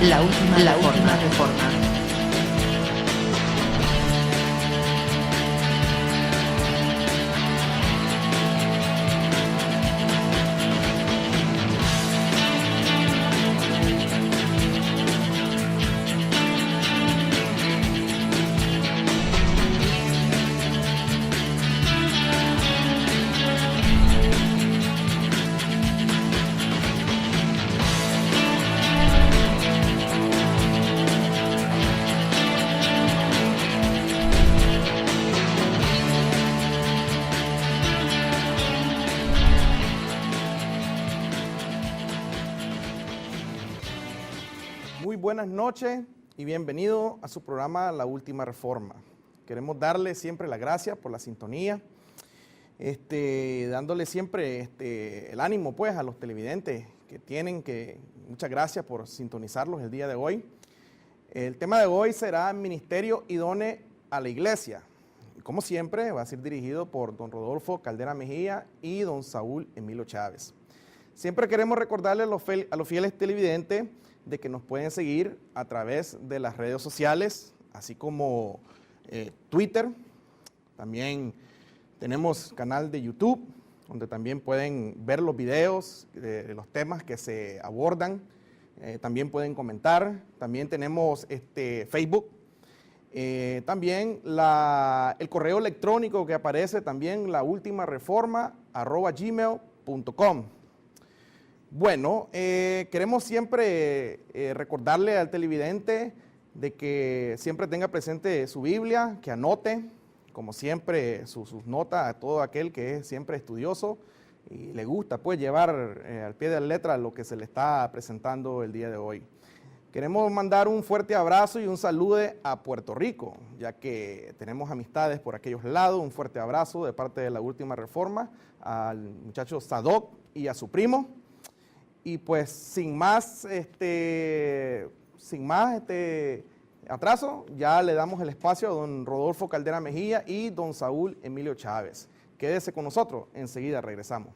La última reforma. Buenas noches y bienvenido a su programa La Última Reforma. Queremos darle siempre las gracias por la sintonía, dándole siempre el ánimo pues a los televidentes muchas gracias por sintonizarlos el día de hoy. El tema de hoy será Ministerio idóneo a la Iglesia. Y como siempre va a ser dirigido por don Rodolfo Caldera Mejía y don Saúl Emilio Chávez. Siempre queremos recordarle a los fieles televidentes de que nos pueden seguir a través de las redes sociales, así como Twitter. También tenemos canal de YouTube, donde también pueden ver los videos de los temas que se abordan. También pueden comentar. También tenemos Facebook. También el correo electrónico que aparece también, laultimareforma@gmail.com. Bueno, queremos siempre recordarle al televidente de que siempre tenga presente su Biblia, que anote, como siempre, sus notas a todo aquel que es siempre estudioso y le gusta pues llevar al pie de la letra lo que se le está presentando el día de hoy. Queremos mandar un fuerte abrazo y un saludo a Puerto Rico, ya que tenemos amistades por aquellos lados. Un fuerte abrazo de parte de La Última Reforma al muchacho Sadoc y a su primo. Y pues sin más atraso, ya le damos el espacio a don Rodolfo Caldera Mejía y don Saúl Emilio Chávez. Quédese con nosotros, enseguida regresamos.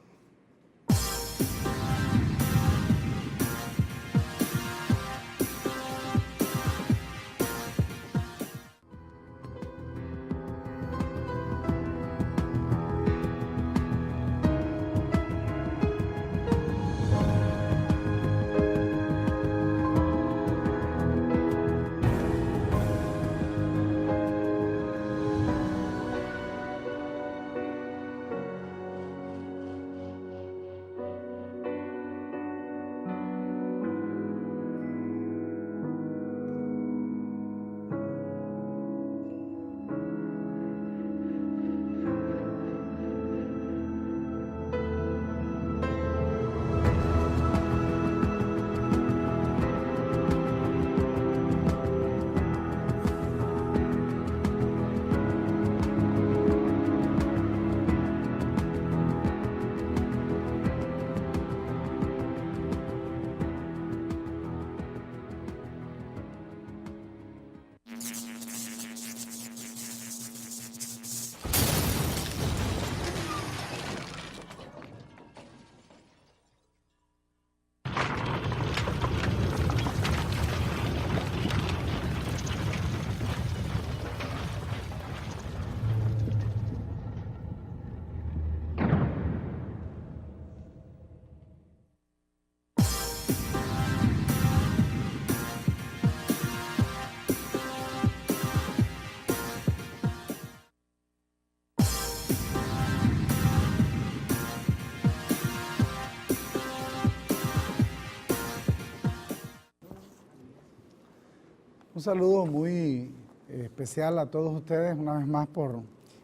Un saludo muy especial a todos ustedes, una vez más por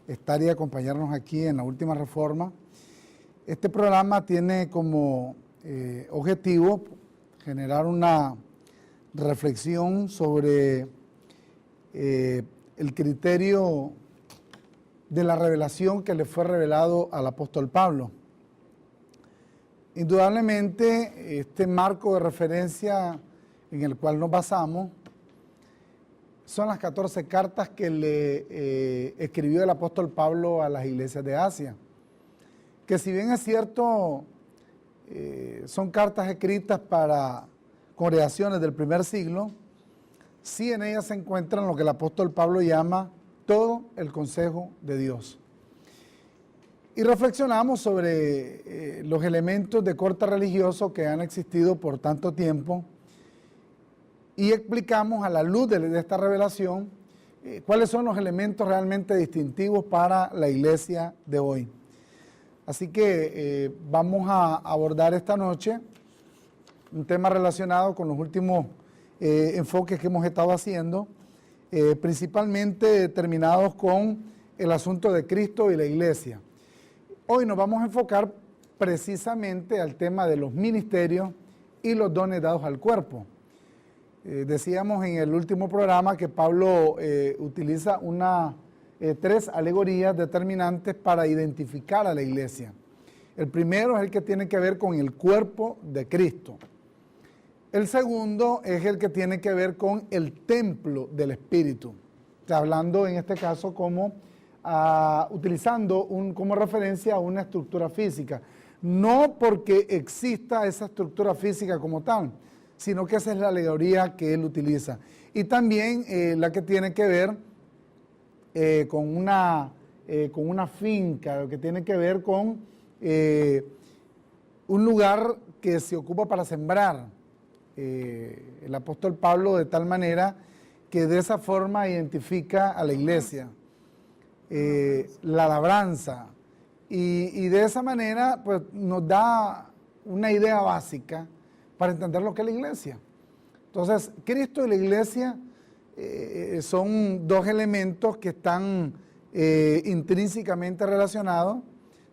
estar y acompañarnos aquí en La Última Reforma. Este programa tiene como objetivo generar una reflexión sobre el criterio de la revelación que le fue revelado al apóstol Pablo. Indudablemente, este marco de referencia en el cual nos basamos son las 14 cartas que le escribió el apóstol Pablo a las iglesias de Asia, que si bien es cierto, son cartas escritas para congregaciones del primer siglo, sí en ellas se encuentran lo que el apóstol Pablo llama todo el consejo de Dios. Y reflexionamos sobre los elementos de corte religioso que han existido por tanto tiempo y explicamos a la luz de esta revelación cuáles son los elementos realmente distintivos para la iglesia de hoy. Así que vamos a abordar esta noche un tema relacionado con los últimos enfoques que hemos estado haciendo, principalmente determinados con el asunto de Cristo y la iglesia. Hoy nos vamos a enfocar precisamente al tema de los ministerios y los dones dados al cuerpo. Decíamos en el último programa que Pablo utiliza tres alegorías determinantes para identificar a la iglesia. El primero es el que tiene que ver con el cuerpo de Cristo. El segundo es el que tiene que ver con el templo del Espíritu. Está hablando en este caso como utilizando como referencia a una estructura física. No porque exista esa estructura física como tal, sino que esa es la alegoría que él utiliza. Y también la que tiene que ver con una finca, lo que tiene que ver con un lugar que se ocupa para sembrar. El apóstol Pablo de tal manera que de esa forma identifica a la iglesia, la labranza, y de esa manera pues, nos da una idea básica para entender lo que es la iglesia. Entonces, Cristo y la iglesia son dos elementos que están intrínsecamente relacionados.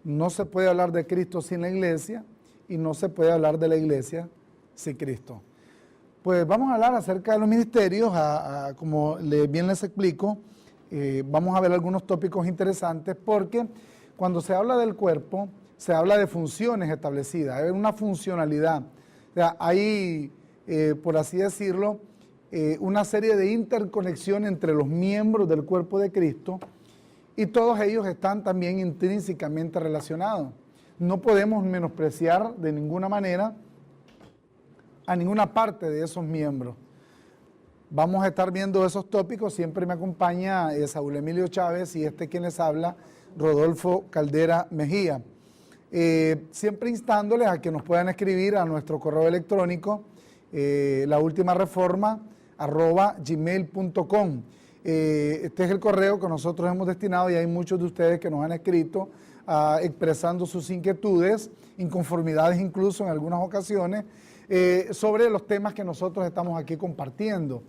No se puede hablar de Cristo sin la iglesia y no se puede hablar de la iglesia sin Cristo. Pues vamos a hablar acerca de los ministerios, como bien les explico, vamos a ver algunos tópicos interesantes porque cuando se habla del cuerpo, se habla de funciones establecidas, hay una funcionalidad. O sea, hay, por así decirlo, una serie de interconexión entre los miembros del cuerpo de Cristo y todos ellos están también intrínsecamente relacionados. No podemos menospreciar de ninguna manera a ninguna parte de esos miembros. Vamos a estar viendo esos tópicos, siempre me acompaña Saúl Emilio Chávez y quien les habla, Rodolfo Caldera Mejía. Siempre instándoles a que nos puedan escribir a nuestro correo electrónico, laultimareforma@gmail.com. Este es el correo que nosotros hemos destinado y hay muchos de ustedes que nos han escrito expresando sus inquietudes, inconformidades incluso en algunas ocasiones, sobre los temas que nosotros estamos aquí compartiendo.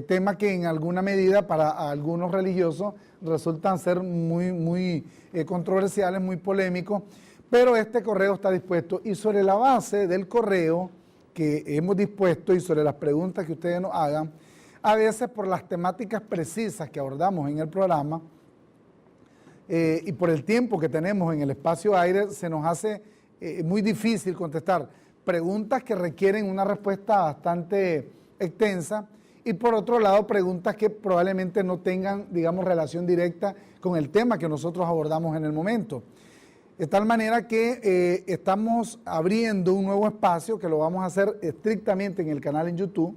Temas que en alguna medida para algunos religiosos resultan ser muy controversiales, muy polémicos, pero este correo está dispuesto y sobre la base del correo que hemos dispuesto y sobre las preguntas que ustedes nos hagan, a veces por las temáticas precisas que abordamos en el programa y por el tiempo que tenemos en el espacio aire, se nos hace muy difícil contestar preguntas que requieren una respuesta bastante extensa y por otro lado preguntas que probablemente no tengan, digamos, relación directa con el tema que nosotros abordamos en el momento. De tal manera que estamos abriendo un nuevo espacio que lo vamos a hacer estrictamente en el canal en YouTube,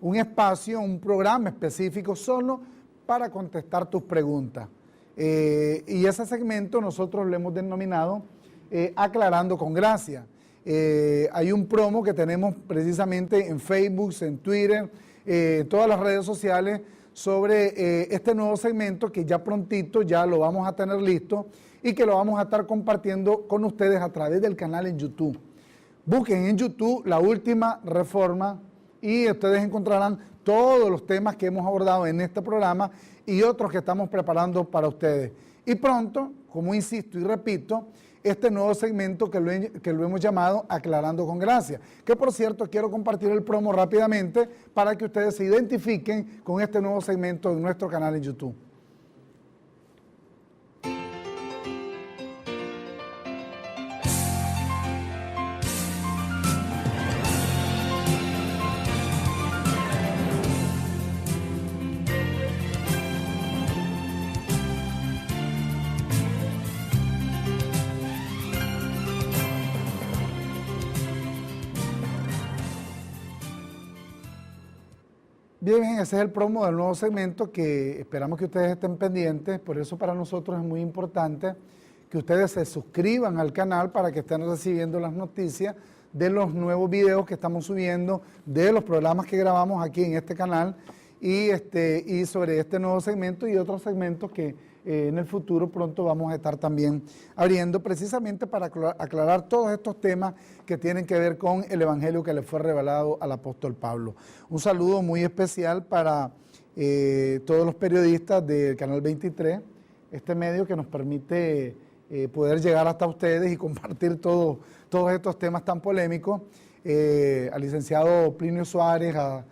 un espacio, un programa específico solo para contestar tus preguntas. Y ese segmento nosotros lo hemos denominado Aclarando con Gracia. Hay un promo que tenemos precisamente en Facebook, en Twitter, en todas las redes sociales sobre este nuevo segmento que ya prontito ya lo vamos a tener listo y que lo vamos a estar compartiendo con ustedes a través del canal en YouTube. Busquen en YouTube La Última Reforma y ustedes encontrarán todos los temas que hemos abordado en este programa y otros que estamos preparando para ustedes. Y pronto, como insisto y repito, este nuevo segmento que lo hemos llamado Aclarando con Gracia, que por cierto quiero compartir el promo rápidamente para que ustedes se identifiquen con este nuevo segmento en nuestro canal en YouTube. Bien, ese es el promo del nuevo segmento que esperamos que ustedes estén pendientes. Por eso para nosotros es muy importante que ustedes se suscriban al canal para que estén recibiendo las noticias de los nuevos videos que estamos subiendo, de los programas que grabamos aquí en este canal y sobre este nuevo segmento y otros segmentos que en el futuro pronto vamos a estar también abriendo precisamente para aclarar todos estos temas que tienen que ver con el evangelio que le fue revelado al apóstol Pablo. Un saludo muy especial para todos los periodistas del Canal 23, este medio que nos permite poder llegar hasta ustedes y compartir todos estos temas tan polémicos. Al licenciado Plinio Suárez, a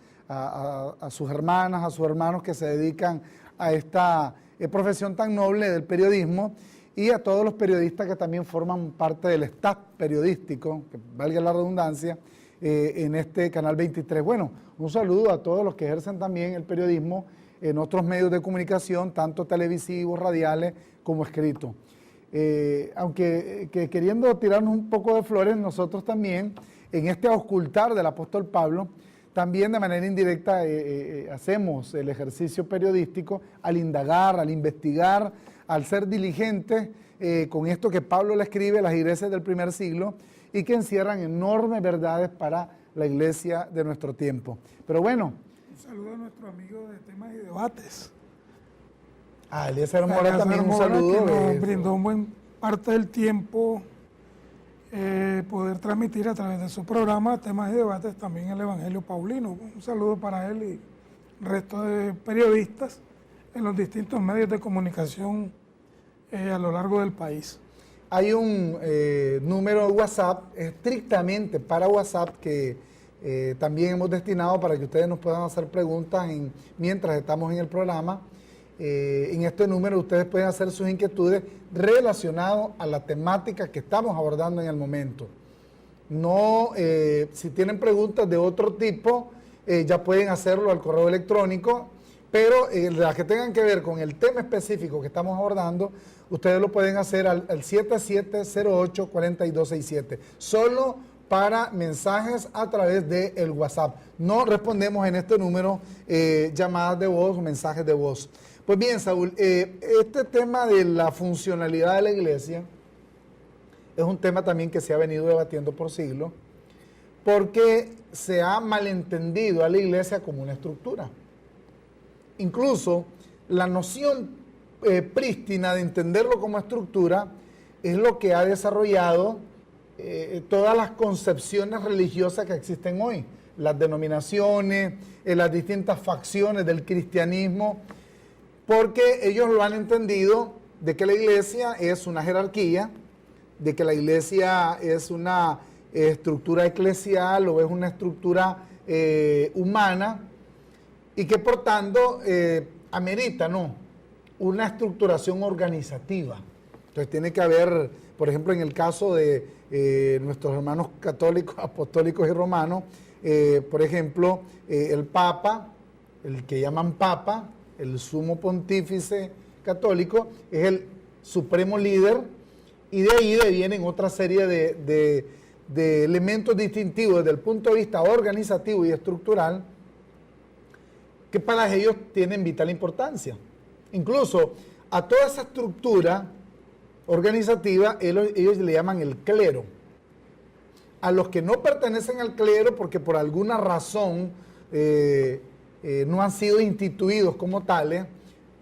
sus hermanas, a sus hermanos que se dedican a esta profesión tan noble del periodismo y a todos los periodistas que también forman parte del staff periodístico, que valga la redundancia, en este Canal 23. Bueno, un saludo a todos los que ejercen también el periodismo en otros medios de comunicación, tanto televisivos, radiales como escritos. Aunque queriendo tirarnos un poco de flores, nosotros también, en este auscultar del apóstol Pablo, también de manera indirecta hacemos el ejercicio periodístico al indagar, al investigar, al ser diligentes con esto que Pablo le escribe a las iglesias del primer siglo y que encierran enormes verdades para la iglesia de nuestro tiempo. Pero bueno. Un saludo a nuestro amigo de temas y debates. Eliezer Mora también un saludo. Que nos brindó un buen parte del tiempo poder transmitir a través de su programa temas y debates también el Evangelio Paulino. Un saludo para él y el resto de periodistas en los distintos medios de comunicación a lo largo del país. Hay un número de WhatsApp estrictamente para WhatsApp que también hemos destinado para que ustedes nos puedan hacer preguntas mientras estamos en el programa. En este número ustedes pueden hacer sus inquietudes relacionadas a la temática que estamos abordando en el momento. No, si tienen preguntas de otro tipo, ya pueden hacerlo al correo electrónico, pero las que tengan que ver con el tema específico que estamos abordando, ustedes lo pueden hacer al 7708-4267. Solo para mensajes a través del WhatsApp. No respondemos en este número llamadas de voz o mensajes de voz. Pues bien, Saúl, este tema de la funcionalidad de la iglesia es un tema también que se ha venido debatiendo por siglos, porque se ha malentendido a la iglesia como una estructura. Incluso la noción prístina de entenderlo como estructura es lo que ha desarrollado todas las concepciones religiosas que existen hoy, las denominaciones, las distintas facciones del cristianismo, porque ellos lo han entendido de que la iglesia es una jerarquía, de que la iglesia es una estructura eclesial o es una estructura humana y que por tanto amerita una estructuración organizativa. Entonces tiene que haber, por ejemplo, en el caso de nuestros hermanos católicos, apostólicos y romanos, por ejemplo, el Papa, el que llaman Papa, el sumo pontífice católico, es el supremo líder y de ahí vienen otra serie de elementos distintivos desde el punto de vista organizativo y estructural que para ellos tienen vital importancia. Incluso a toda esa estructura organizativa ellos le llaman el clero. A los que no pertenecen al clero porque por alguna razón no han sido instituidos como tales,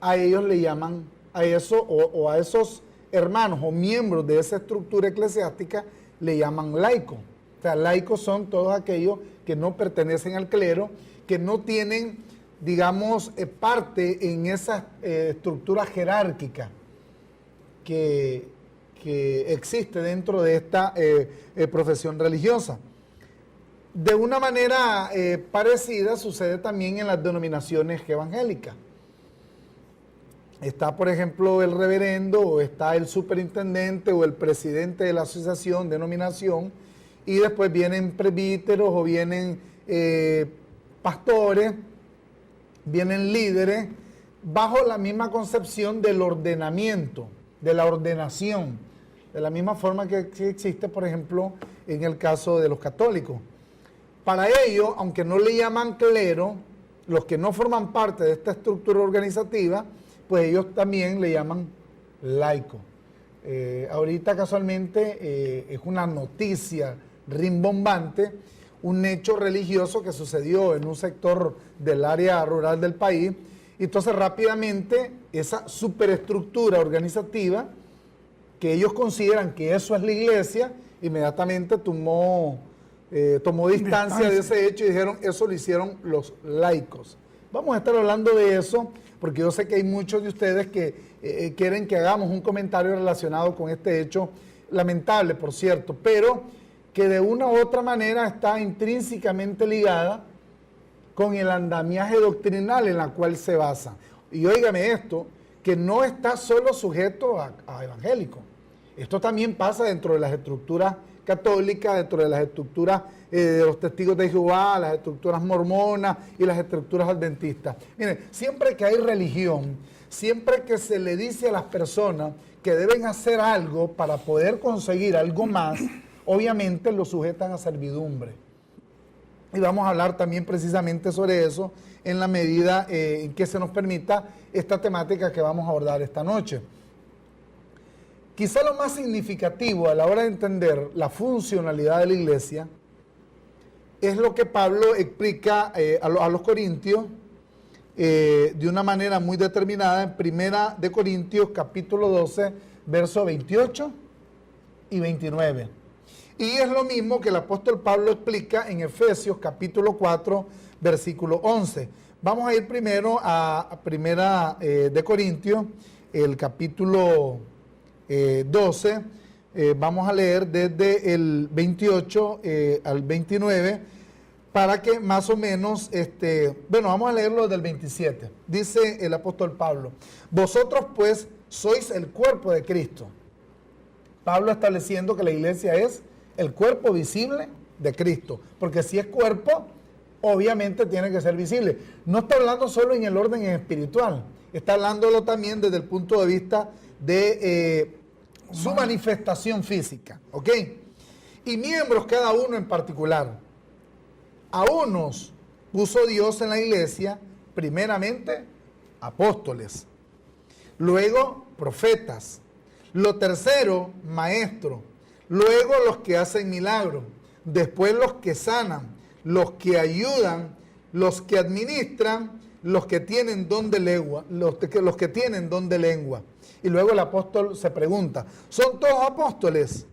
a ellos le llaman a eso o a esos hermanos o miembros de esa estructura eclesiástica le llaman laicos. O sea, laicos son todos aquellos que no pertenecen al clero, que no tienen, digamos, parte en esa estructura jerárquica que existe dentro de esta profesión religiosa. De una manera parecida sucede también en las denominaciones evangélicas. Está, por ejemplo, el reverendo, o está el superintendente o el presidente de la asociación, denominación, y después vienen presbíteros o vienen pastores, vienen líderes, bajo la misma concepción del ordenamiento, de la ordenación, de la misma forma que existe, por ejemplo, en el caso de los católicos. Para ellos, aunque no le llaman clero, los que no forman parte de esta estructura organizativa, pues ellos también le llaman laico. Ahorita casualmente es una noticia rimbombante, un hecho religioso que sucedió en un sector del área rural del país, y entonces rápidamente esa superestructura organizativa, que ellos consideran que eso es la iglesia, inmediatamente tomó distancia de ese hecho y dijeron, eso lo hicieron los laicos. Vamos a estar hablando de eso, porque yo sé que hay muchos de ustedes que quieren que hagamos un comentario relacionado con este hecho, lamentable por cierto, pero que de una u otra manera está intrínsecamente ligada con el andamiaje doctrinal en la cual se basa. Y óigame esto, que no está solo sujeto a evangélicos. Esto también pasa dentro de las estructuras católicas, dentro de las estructuras de los testigos de Jehová, las estructuras mormonas y las estructuras adventistas. Miren, siempre que hay religión, siempre que se le dice a las personas que deben hacer algo para poder conseguir algo más, obviamente lo sujetan a servidumbre. Y vamos a hablar también precisamente sobre eso en la medida en que se nos permita esta temática que vamos a abordar esta noche. Quizá lo más significativo a la hora de entender la funcionalidad de la iglesia es lo que Pablo explica a los corintios de una manera muy determinada en Primera de Corintios capítulo 12, versos 28 y 29. Y es lo mismo que el apóstol Pablo explica en Efesios capítulo 4, versículo 11. Vamos a ir primero a Primera de Corintios, el capítulo 12. Vamos a leer desde el 28 al 29, para que más o menos, vamos a leerlo del 27. Dice el apóstol Pablo, vosotros pues sois el cuerpo de Cristo. Pablo estableciendo que la iglesia es el cuerpo visible de Cristo, porque si es cuerpo, obviamente tiene que ser visible. No está hablando solo en el orden espiritual, está hablándolo también desde el punto de vista de su manifestación física, ¿ok? Y miembros cada uno en particular. A unos puso Dios en la iglesia, primeramente apóstoles, luego profetas, lo tercero maestros, luego los que hacen milagros, después los que sanan, los que ayudan, los que administran, los que tienen don de lengua, los que tienen don de lengua. Y luego el apóstol se pregunta, ¿son todos apóstoles?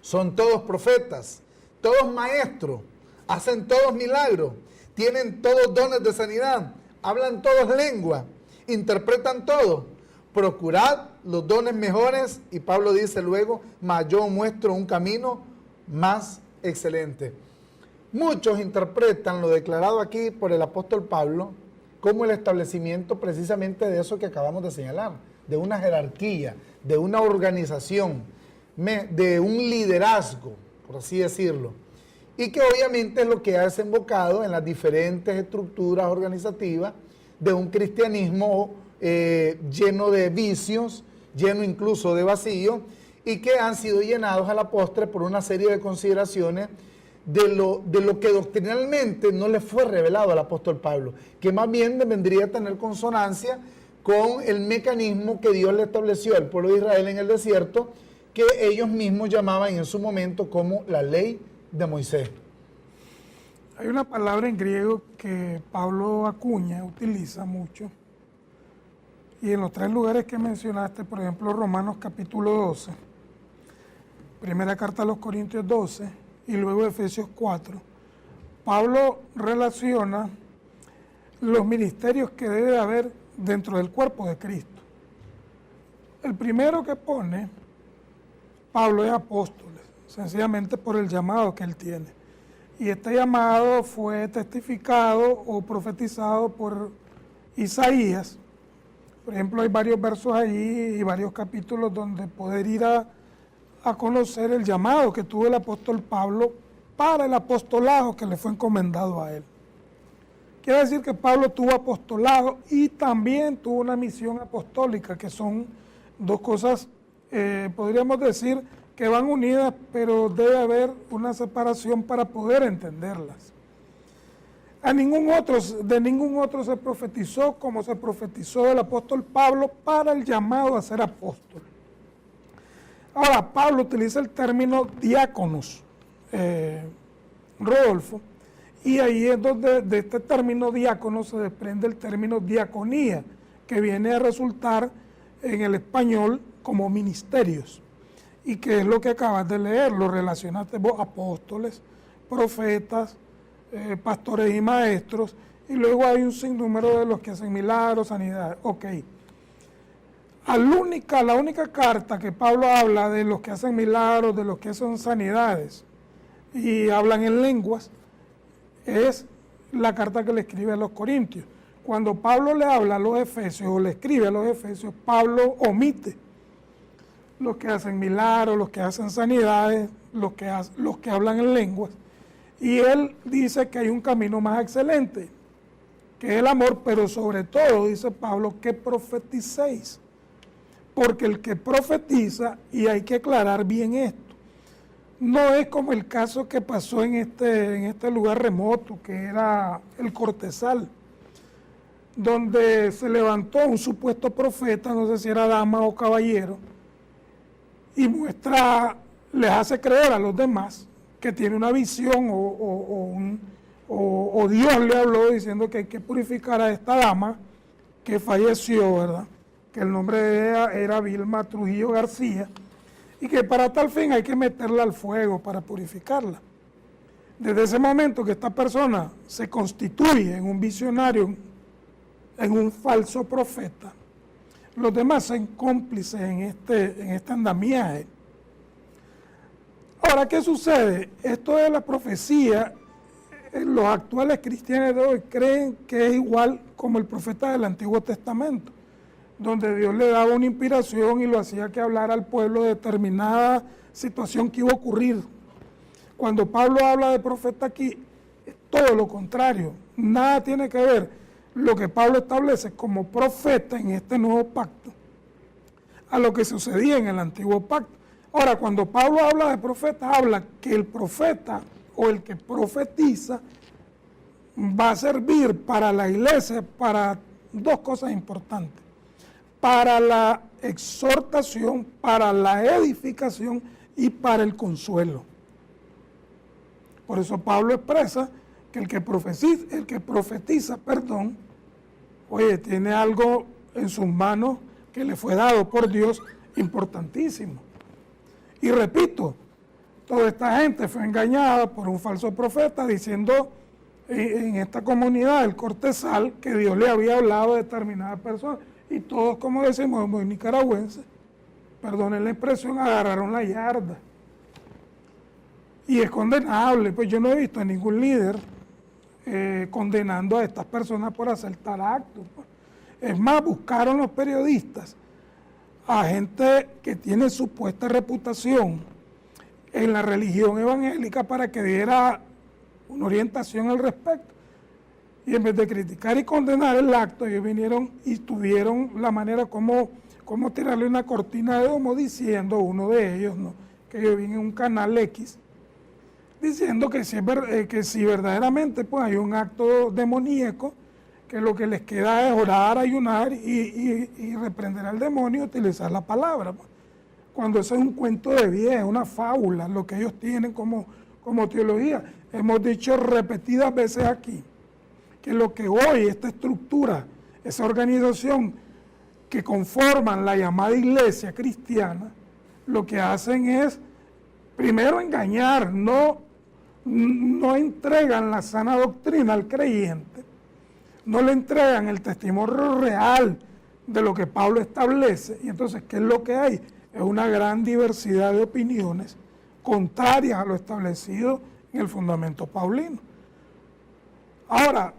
¿Son todos profetas? ¿Todos maestros? ¿Hacen todos milagros? ¿Tienen todos dones de sanidad? ¿Hablan todos lengua? ¿Interpretan todo? Procurad los dones mejores, y Pablo dice luego, mas yo muestro un camino más excelente. Muchos interpretan lo declarado aquí por el apóstol Pablo como el establecimiento precisamente de eso que acabamos de señalar, de una jerarquía, de una organización, de un liderazgo, por así decirlo, y que obviamente es lo que ha desembocado en las diferentes estructuras organizativas de un cristianismo lleno de vicios, lleno incluso de vacíos, y que han sido llenados a la postre por una serie de consideraciones de lo que doctrinalmente no le fue revelado al apóstol Pablo, que más bien vendría a tener consonancia con el mecanismo que Dios le estableció al pueblo de Israel en el desierto, que ellos mismos llamaban en su momento como la ley de Moisés. Hay una palabra en griego que Pablo acuña, utiliza mucho, y en los tres lugares que mencionaste, por ejemplo, Romanos capítulo 12, primera carta a los Corintios 12, y luego Efesios 4, Pablo relaciona los ministerios que debe haber dentro del cuerpo de Cristo. El primero que pone Pablo es apóstoles, sencillamente por el llamado que él tiene. Y este llamado fue testificado o profetizado por Isaías. Por ejemplo, hay varios versos allí y varios capítulos donde poder ir a conocer el llamado que tuvo el apóstol Pablo para el apostolado que le fue encomendado a él. Quiere decir que Pablo tuvo apostolado y también tuvo una misión apostólica, que son dos cosas, podríamos decir, que van unidas, pero debe haber una separación para poder entenderlas. de ningún otro se profetizó como se profetizó del apóstol Pablo para el llamado a ser apóstol. Ahora, Pablo utiliza el término diáconos, Rodolfo, y ahí es donde de este término diácono se desprende el término diaconía, que viene a resultar en el español como ministerios, y que es lo que acabas de leer, lo relacionaste vos, apóstoles, profetas, pastores y maestros, y luego hay un sinnúmero de los que hacen milagros, sanidades. Ok. La única carta que Pablo habla de los que hacen milagros, de los que hacen sanidades y hablan en lenguas, es la carta que le escribe a los Corintios. Cuando Pablo le habla a los Efesios o le escribe a los Efesios, Pablo omite los que hacen milagros, los que hacen sanidades, los que hablan en lenguas, y él dice que hay un camino más excelente, que es el amor, pero sobre todo, dice Pablo, que profeticéis. Porque el que profetiza, y hay que aclarar bien esto, no es como el caso que pasó en este lugar remoto, que era el Cortezal, donde se levantó un supuesto profeta, no sé si era dama o caballero, y les hace creer a los demás que tiene una visión o Dios le habló diciendo que hay que purificar a esta dama que falleció, ¿verdad? Que el nombre de ella era Vilma Trujillo García, y que para tal fin hay que meterla al fuego para purificarla. Desde ese momento que esta persona se constituye en un visionario, en un falso profeta, los demás son cómplices en este andamiaje. Ahora, ¿qué sucede? Esto de la profecía, los actuales cristianos de hoy creen que es igual como el profeta del Antiguo Testamento, donde Dios le daba una inspiración y lo hacía que hablara al pueblo de determinada situación que iba a ocurrir. Cuando Pablo habla de profeta aquí, es todo lo contrario, nada tiene que ver lo que Pablo establece como profeta en este nuevo pacto a lo que sucedía en el antiguo pacto. Ahora, cuando Pablo habla de profeta, habla que el profeta o el que profetiza va a servir para la iglesia para dos cosas importantes: para la exhortación, para la edificación y para el consuelo. Por eso Pablo expresa que el que profetiza, oye, tiene algo en sus manos que le fue dado por Dios importantísimo. Y repito, toda esta gente fue engañada por un falso profeta diciendo en esta comunidad del Cortezal que Dios le había hablado a determinadas personas. Y todos, como decimos, muy nicaragüenses, perdonen la expresión, agarraron la yarda. Y es condenable, pues yo no he visto a ningún líder condenando a estas personas por hacer tal acto. Es más, buscaron los periodistas a gente que tiene supuesta reputación en la religión evangélica para que diera una orientación al respecto. Y en vez de criticar y condenar el acto, ellos vinieron y tuvieron la manera como tirarle una cortina de humo diciendo, uno de ellos, ¿no?, que yo vi en un canal X, diciendo que si verdaderamente pues, hay un acto demoníaco, que lo que les queda es orar, ayunar y reprender al demonio y utilizar la palabra. Pues. Cuando eso es un cuento de vieja, una fábula, lo que ellos tienen como teología. Hemos dicho repetidas veces aquí que lo que hoy esta estructura, esa organización que conforman la llamada iglesia cristiana, lo que hacen es primero engañar, no entregan la sana doctrina al creyente, no le entregan el testimonio real de lo que Pablo establece. Y entonces, ¿qué es lo que hay? Es una gran diversidad de opiniones contrarias a lo establecido en el fundamento paulino. Ahora,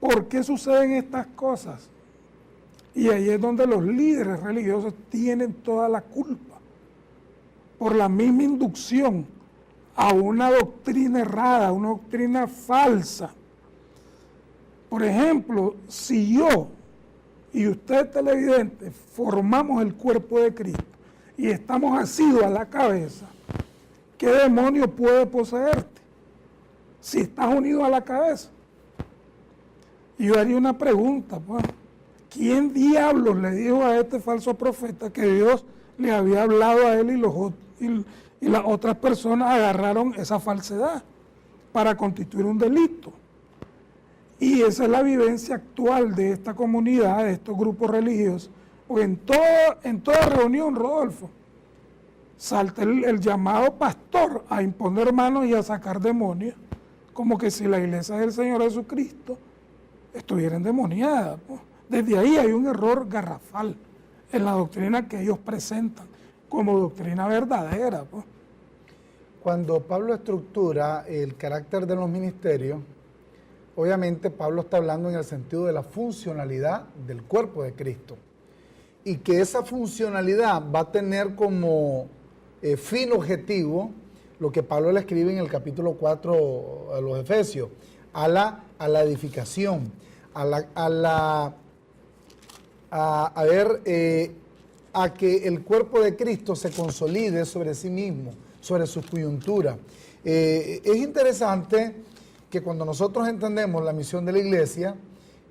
¿por qué suceden estas cosas? Y ahí es donde los líderes religiosos tienen toda la culpa, por la misma inducción a una doctrina errada, una doctrina falsa. Por ejemplo, si yo y usted, televidente, formamos el cuerpo de Cristo y estamos asidos a la cabeza, ¿qué demonio puede poseerte si estás unido a la cabeza? Y yo haría una pregunta, pues, ¿quién diablos le dijo a este falso profeta que Dios le había hablado a él y las otras personas agarraron esa falsedad para constituir un delito? Y esa es la vivencia actual de esta comunidad, de estos grupos religiosos. Porque en toda reunión, Rodolfo, salta el llamado pastor a imponer manos y a sacar demonios, como que si la iglesia del Señor Jesucristo estuviera endemoniada, pues. Desde ahí hay un error garrafal en la doctrina que ellos presentan como doctrina verdadera, pues. Cuando Pablo estructura el carácter de los ministerios, obviamente Pablo está hablando en el sentido de la funcionalidad del cuerpo de Cristo. Y que esa funcionalidad va a tener como fin objetivo lo que Pablo le escribe en el capítulo 4 a los Efesios, a la edificación, a que el cuerpo de Cristo se consolide sobre sí mismo, sobre su coyuntura. Es interesante que cuando nosotros entendemos la misión de la iglesia,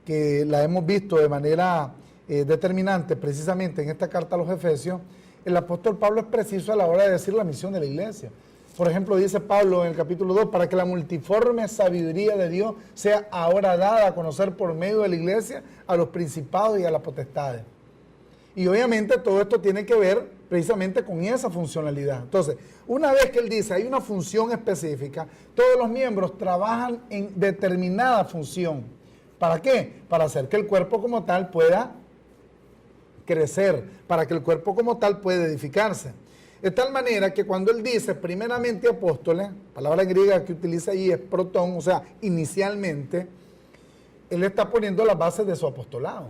que la hemos visto de manera determinante precisamente en esta carta a los Efesios, el apóstol Pablo es preciso a la hora de decir la misión de la iglesia. Por ejemplo, dice Pablo en el capítulo 2, para que la multiforme sabiduría de Dios sea ahora dada a conocer por medio de la iglesia a los principados y a las potestades. Y obviamente todo esto tiene que ver precisamente con esa funcionalidad. Entonces, una vez que él dice hay una función específica, todos los miembros trabajan en determinada función. ¿Para qué? Para hacer que el cuerpo como tal pueda crecer, para que el cuerpo como tal pueda edificarse. De tal manera que cuando él dice primeramente apóstoles, palabra griega que utiliza allí es protón, o sea, inicialmente, él está poniendo las bases de su apostolado.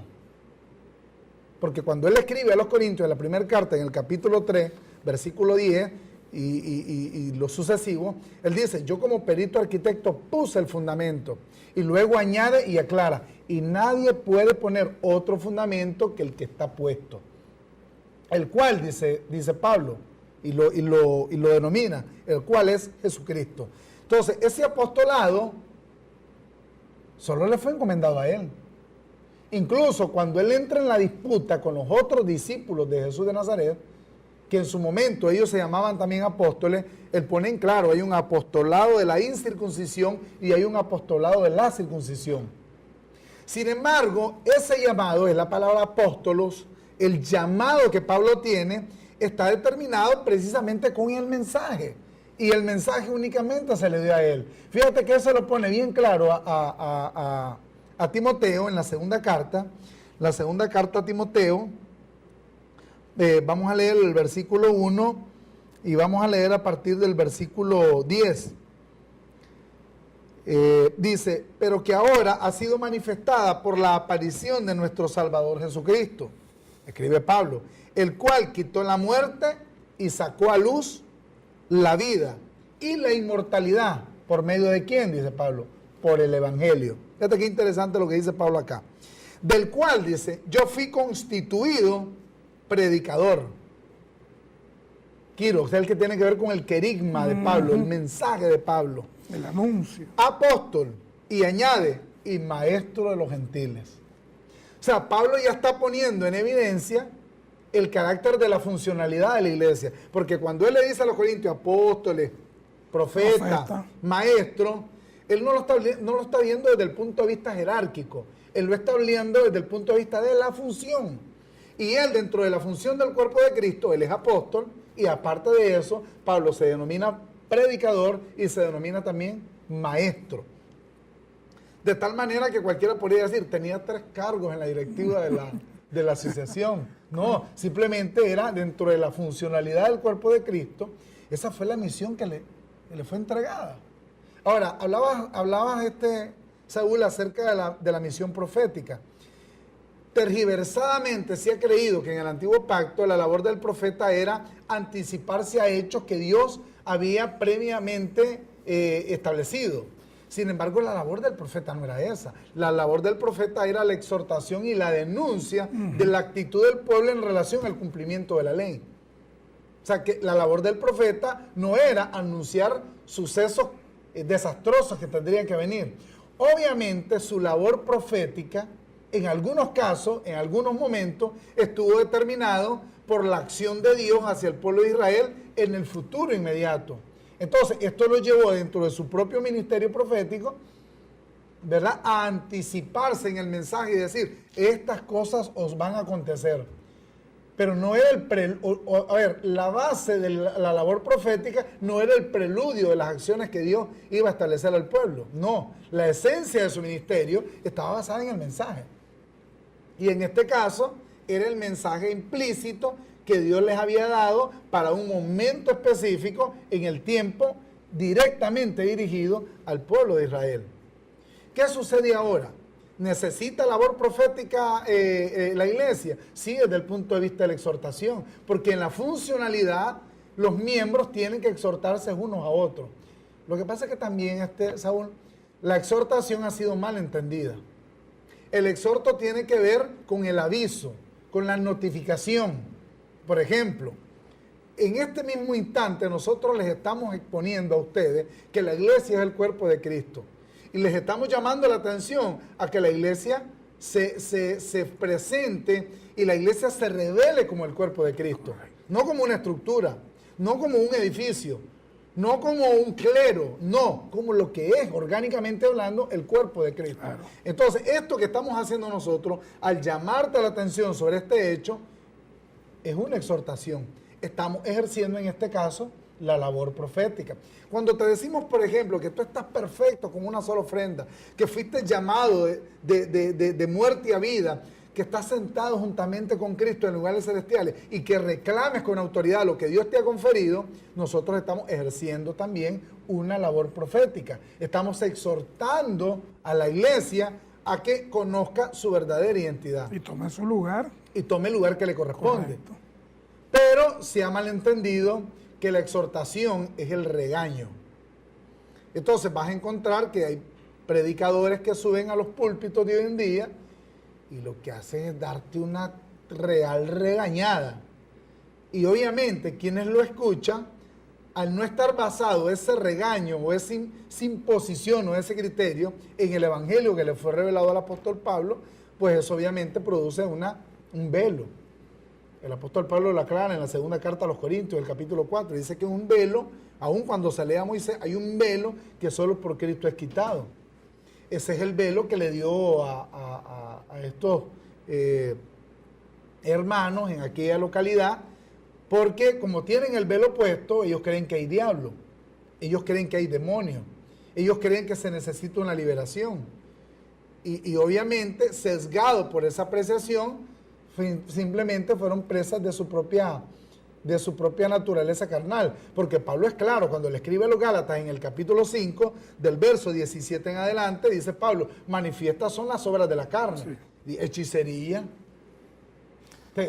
Porque cuando él escribe a los Corintios en la primera carta, en el capítulo 3, versículo 10 y lo sucesivo, él dice, yo como perito arquitecto puse el fundamento. Y luego añade y aclara, y nadie puede poner otro fundamento que el que está puesto. El cual, dice Pablo, y lo denomina, el cual es Jesucristo. Entonces, ese apostolado solo le fue encomendado a él. Incluso cuando él entra en la disputa con los otros discípulos de Jesús de Nazaret, que en su momento ellos se llamaban también apóstoles, él pone en claro, hay un apostolado de la incircuncisión y hay un apostolado de la circuncisión. Sin embargo, ese llamado es la palabra apóstolos, el llamado que Pablo tiene está determinado precisamente con el mensaje. Y el mensaje únicamente se le dio a él. Fíjate que eso lo pone bien claro a Timoteo en la segunda carta a Timoteo. Vamos a leer el versículo 1 y vamos a leer a partir del versículo 10. Dice, pero que ahora ha sido manifestada por la aparición de nuestro Salvador Jesucristo, escribe Pablo, el cual quitó la muerte y sacó a luz la vida y la inmortalidad. ¿Por medio de quién? Dice Pablo, por el Evangelio. Fíjate qué interesante lo que dice Pablo acá. Del cual, dice, yo fui constituido predicador. Quiero, es el que tiene que ver con el querigma de Pablo, el mensaje de Pablo. El anuncio. Apóstol, y añade, y maestro de los gentiles. O sea, Pablo ya está poniendo en evidencia el carácter de la funcionalidad de la iglesia. Porque cuando él le dice a los corintios, apóstoles, profeta, maestro, él no lo está viendo desde el punto de vista jerárquico. Él lo está viendo desde el punto de vista de la función. Y él, dentro de la función del cuerpo de Cristo, él es apóstol, y aparte de eso, Pablo se denomina predicador y se denomina también maestro. De tal manera que cualquiera podría decir, tenía 3 cargos en la directiva de la asociación. No, simplemente era dentro de la funcionalidad del cuerpo de Cristo. Esa fue la misión que le fue entregada. Ahora, hablabas Saúl, acerca de la misión profética. Tergiversadamente se ha creído que en el antiguo pacto la labor del profeta era anticiparse a hechos que Dios había previamente establecido. Sin embargo, la labor del profeta no era esa. La labor del profeta era la exhortación y la denuncia de la actitud del pueblo en relación al cumplimiento de la ley. O sea, que la labor del profeta no era anunciar sucesos desastrosos que tendrían que venir, Obviamente su labor profética, en algunos casos, en algunos momentos, estuvo determinado por la acción de Dios hacia el pueblo de Israel en el futuro inmediato. Entonces, esto lo llevó dentro de su propio ministerio profético, ¿verdad?, a anticiparse en el mensaje y decir, estas cosas os van a acontecer. Pero no era la base de la labor profética no era el preludio de las acciones que Dios iba a establecer al pueblo. No, la esencia de su ministerio estaba basada en el mensaje. Y en este caso era el mensaje implícito que Dios les había dado para un momento específico en el tiempo directamente dirigido al pueblo de Israel. ¿Qué sucede ahora? ¿Necesita labor profética la iglesia? Sí, desde el punto de vista de la exhortación, porque en la funcionalidad los miembros tienen que exhortarse unos a otros. Lo que pasa es que también, Saúl, la exhortación ha sido mal entendida. El exhorto tiene que ver con el aviso, con la notificación. Por ejemplo, en este mismo instante nosotros les estamos exponiendo a ustedes que la iglesia es el cuerpo de Cristo. Y les estamos llamando la atención a que la iglesia se presente y la iglesia se revele como el cuerpo de Cristo. No como una estructura, no como un edificio, no como un clero, no, como lo que es, orgánicamente hablando, el cuerpo de Cristo. Claro. Entonces, esto que estamos haciendo nosotros, al llamarte la atención sobre este hecho, es una exhortación. Estamos ejerciendo en este caso la labor profética. Cuando te decimos, por ejemplo, que tú estás perfecto con una sola ofrenda, que fuiste llamado de muerte a vida, que estás sentado juntamente con Cristo en lugares celestiales y que reclames con autoridad lo que Dios te ha conferido, nosotros estamos ejerciendo también una labor profética. Estamos exhortando a la iglesia a que conozca su verdadera identidad. Y tome su lugar. Y tome el lugar que le corresponde. Correcto. Pero se ha malentendido que la exhortación es el regaño. Entonces vas a encontrar que hay predicadores que suben a los púlpitos de hoy en día y lo que hacen es darte una real regañada. Y obviamente quienes lo escuchan, al no estar basado ese regaño o esa imposición o ese criterio en el evangelio que le fue revelado al apóstol Pablo, pues eso obviamente produce un velo. El apóstol Pablo lo aclara en la segunda carta a los Corintios, el capítulo 4, dice que un velo, aun cuando se lea a Moisés, hay un velo que solo por Cristo es quitado. Ese es el velo que le dio a estos hermanos en aquella localidad, porque como tienen el velo puesto, ellos creen que hay diablo, ellos creen que hay demonios, ellos creen que se necesita una liberación. Y obviamente, sesgado por esa apreciación, simplemente fueron presas de su propia naturaleza carnal, porque Pablo es claro, cuando le escribe a los Gálatas en el capítulo 5, del verso 17 en adelante, dice Pablo, manifiestas son las obras de la carne, sí. Hechicería.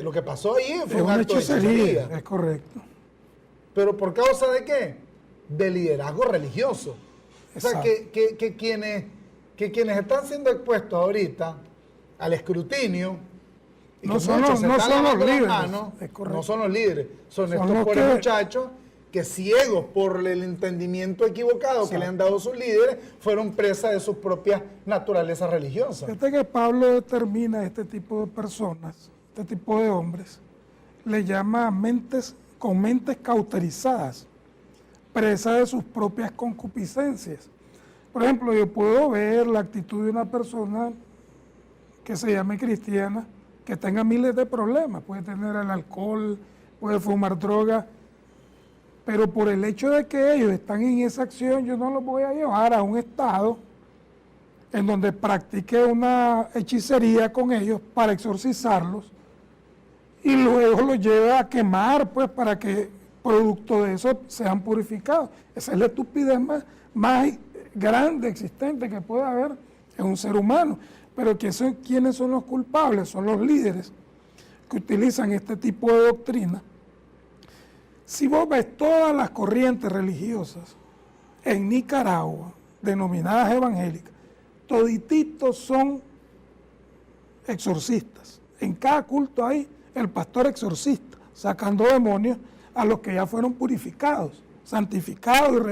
Lo que pasó ahí fue un acto de hechicería. Es correcto. ¿Pero por causa de qué? De liderazgo religioso. Exacto. O sea, que quienes están siendo expuestos ahorita al escrutinio, no son los líderes. No son los líderes, son estos pobres muchachos que ciegos por el entendimiento equivocado que le han dado sus líderes, fueron presas de sus propias naturalezas religiosas. Fíjate que Pablo determina este tipo de personas, este tipo de hombres, le llama con mentes cauterizadas, presas de sus propias concupiscencias. Por ejemplo, yo puedo ver la actitud de una persona que se llame cristiana, que tenga miles de problemas, puede tener el alcohol, puede fumar droga, pero por el hecho de que ellos están en esa acción, yo no los voy a llevar a un estado en donde practique una hechicería con ellos para exorcizarlos y luego los lleve a quemar, pues, para que producto de eso sean purificados. Esa es la estupidez más grande existente que puede haber en un ser humano. Pero ¿quiénes son los culpables? Son los líderes que utilizan este tipo de doctrina. Si vos ves todas las corrientes religiosas en Nicaragua, denominadas evangélicas, todititos son exorcistas. En cada culto hay el pastor exorcista, sacando demonios a los que ya fueron purificados, santificados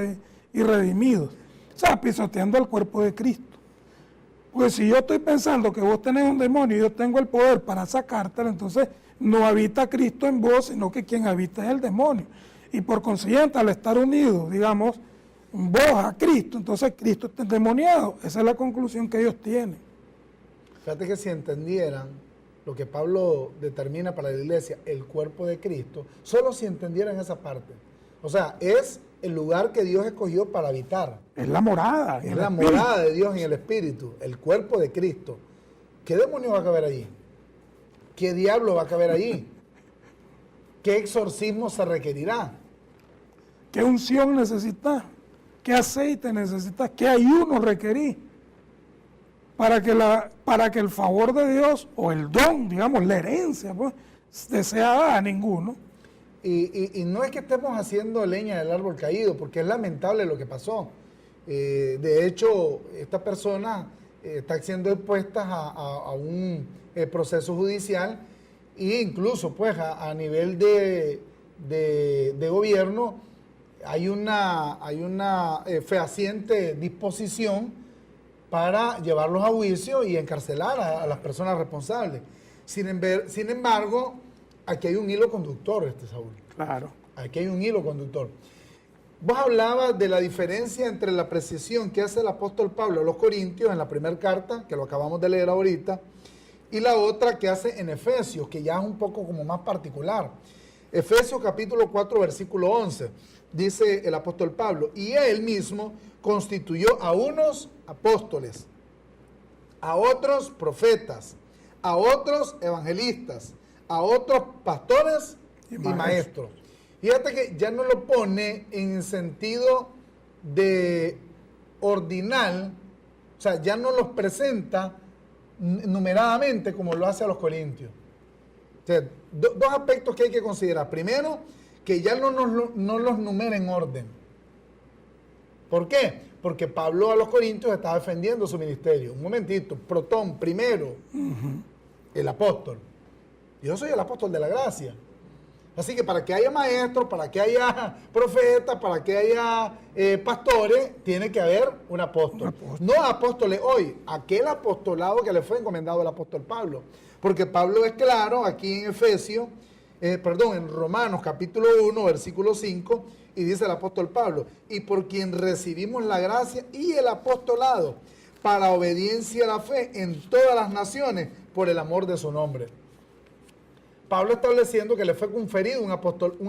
y redimidos. O sea, pisoteando el cuerpo de Cristo. Pues si yo estoy pensando que vos tenés un demonio y yo tengo el poder para sacártelo, entonces no habita Cristo en vos, sino que quien habita es el demonio. Y por consiguiente, al estar unidos, digamos, vos a Cristo, entonces Cristo está endemoniado. Esa es la conclusión que ellos tienen. Fíjate que si entendieran lo que Pablo determina para la iglesia, el cuerpo de Cristo, solo si entendieran esa parte. O sea, es el lugar que Dios escogió para habitar. Es la morada. Es la morada de Dios en el Espíritu, el cuerpo de Cristo. ¿Qué demonio va a caber allí? ¿Qué diablo va a caber allí? ¿Qué exorcismo se requerirá? ¿Qué unción necesitas? ¿Qué aceite necesitas? ¿Qué ayuno requerís? Para que el favor de Dios, o el don, digamos, la herencia, pues, sea dada a ninguno. Y no es que estemos haciendo leña del árbol caído, porque es lamentable lo que pasó. De hecho, esta persona está siendo expuesta a un proceso judicial e incluso pues a nivel de gobierno hay una fehaciente disposición para llevarlos a juicio y encarcelar a las personas responsables. Sin embargo, aquí hay un hilo conductor, Saúl. Claro. Aquí hay un hilo conductor. Vos hablabas de la diferencia entre la precisión que hace el apóstol Pablo a los Corintios en la primera carta, que lo acabamos de leer ahorita, y la otra que hace en Efesios, que ya es un poco como más particular. Efesios capítulo 4, versículo 11, dice el apóstol Pablo, y él mismo constituyó a unos apóstoles, a otros profetas, a otros evangelistas, a otros pastores y maestros. Fíjate que ya no lo pone en sentido de ordinal, o sea, ya no los presenta numeradamente como lo hace a los corintios. O sea, dos aspectos que hay que considerar. Primero, que ya no los numera en orden. ¿Por qué? Porque Pablo a los corintios está defendiendo su ministerio. Un momentito, Protón, primero, el apóstol. Yo soy el apóstol de la gracia. Así que para que haya maestros, para que haya profetas, para que haya pastores, tiene que haber un apóstol. No apóstoles hoy, aquel apostolado que le fue encomendado al apóstol Pablo. Porque Pablo es claro aquí en Efesios, en Romanos capítulo 1, versículo 5, y dice el apóstol Pablo, y por quien recibimos la gracia y el apostolado para obediencia a la fe en todas las naciones por el amor de su nombre. Pablo estableciendo que le fue conferido un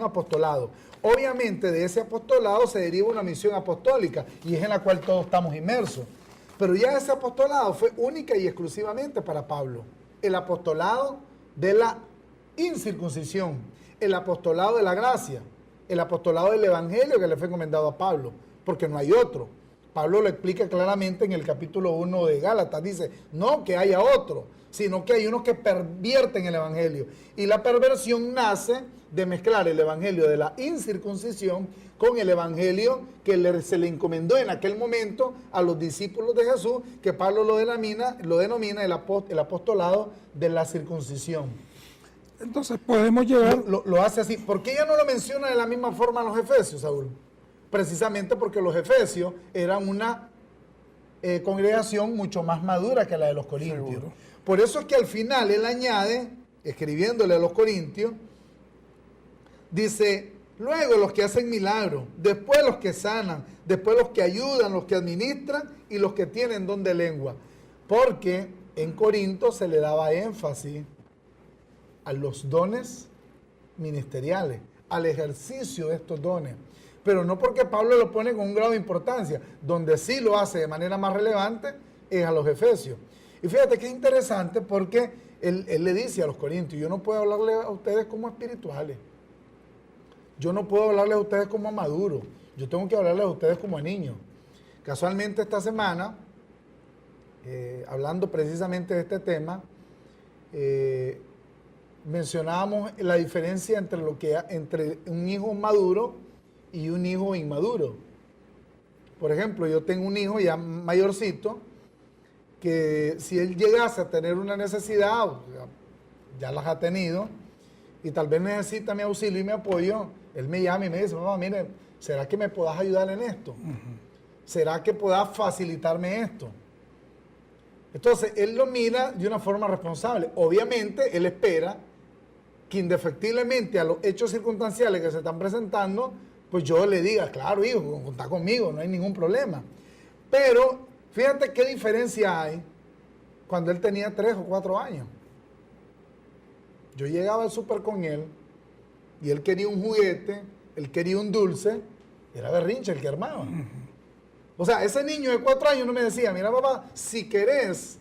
apostolado. Obviamente de ese apostolado se deriva una misión apostólica y es en la cual todos estamos inmersos. Pero ya ese apostolado fue única y exclusivamente para Pablo. El apostolado de la incircuncisión, el apostolado de la gracia, el apostolado del evangelio que le fue encomendado a Pablo, porque no hay otro. Pablo lo explica claramente en el capítulo 1 de Gálatas, dice, no que haya otro, sino que hay unos que pervierten el evangelio. Y la perversión nace de mezclar el evangelio de la incircuncisión con el evangelio que se le encomendó en aquel momento a los discípulos de Jesús, que Pablo lo denomina el apostolado de la circuncisión. Entonces podemos llegar... Lo hace así. ¿Por qué ya no lo menciona de la misma forma a los efesios, Saúl? Precisamente porque los efesios eran una congregación mucho más madura que la de los corintios. Seguro. Por eso es que al final él añade, escribiéndole a los corintios, dice, luego los que hacen milagros, después los que sanan, después los que ayudan, los que administran y los que tienen don de lengua. Porque en Corinto se le daba énfasis a los dones ministeriales, al ejercicio de estos dones. Pero no porque Pablo lo pone con un grado de importancia, donde sí lo hace de manera más relevante es a los efesios. Y fíjate que es interesante porque él le dice a los corintios, yo no puedo hablarle a ustedes como espirituales, yo no puedo hablarles a ustedes como a maduros, yo tengo que hablarles a ustedes como a niños. Casualmente esta semana, hablando precisamente de este tema, mencionábamos la diferencia entre un hijo maduro y un hijo inmaduro. Por ejemplo, yo tengo un hijo ya mayorcito, que si él llegase a tener una necesidad, ya las ha tenido, y tal vez necesita mi auxilio y mi apoyo, él me llama y me dice, mamá, mire, ¿será que me puedas ayudar en esto? ¿Será que puedas facilitarme esto? Entonces, él lo mira de una forma responsable. Obviamente, él espera que indefectiblemente a los hechos circunstanciales que se están presentando, pues yo le diga, claro, hijo, contá conmigo, no hay ningún problema. Pero, fíjate qué diferencia hay cuando él tenía 3 o 4 años. Yo llegaba al súper con él y él quería un juguete, él quería un dulce, era berrinche el que armaba. O sea, ese niño de 4 años no me decía, mira papá, si querés,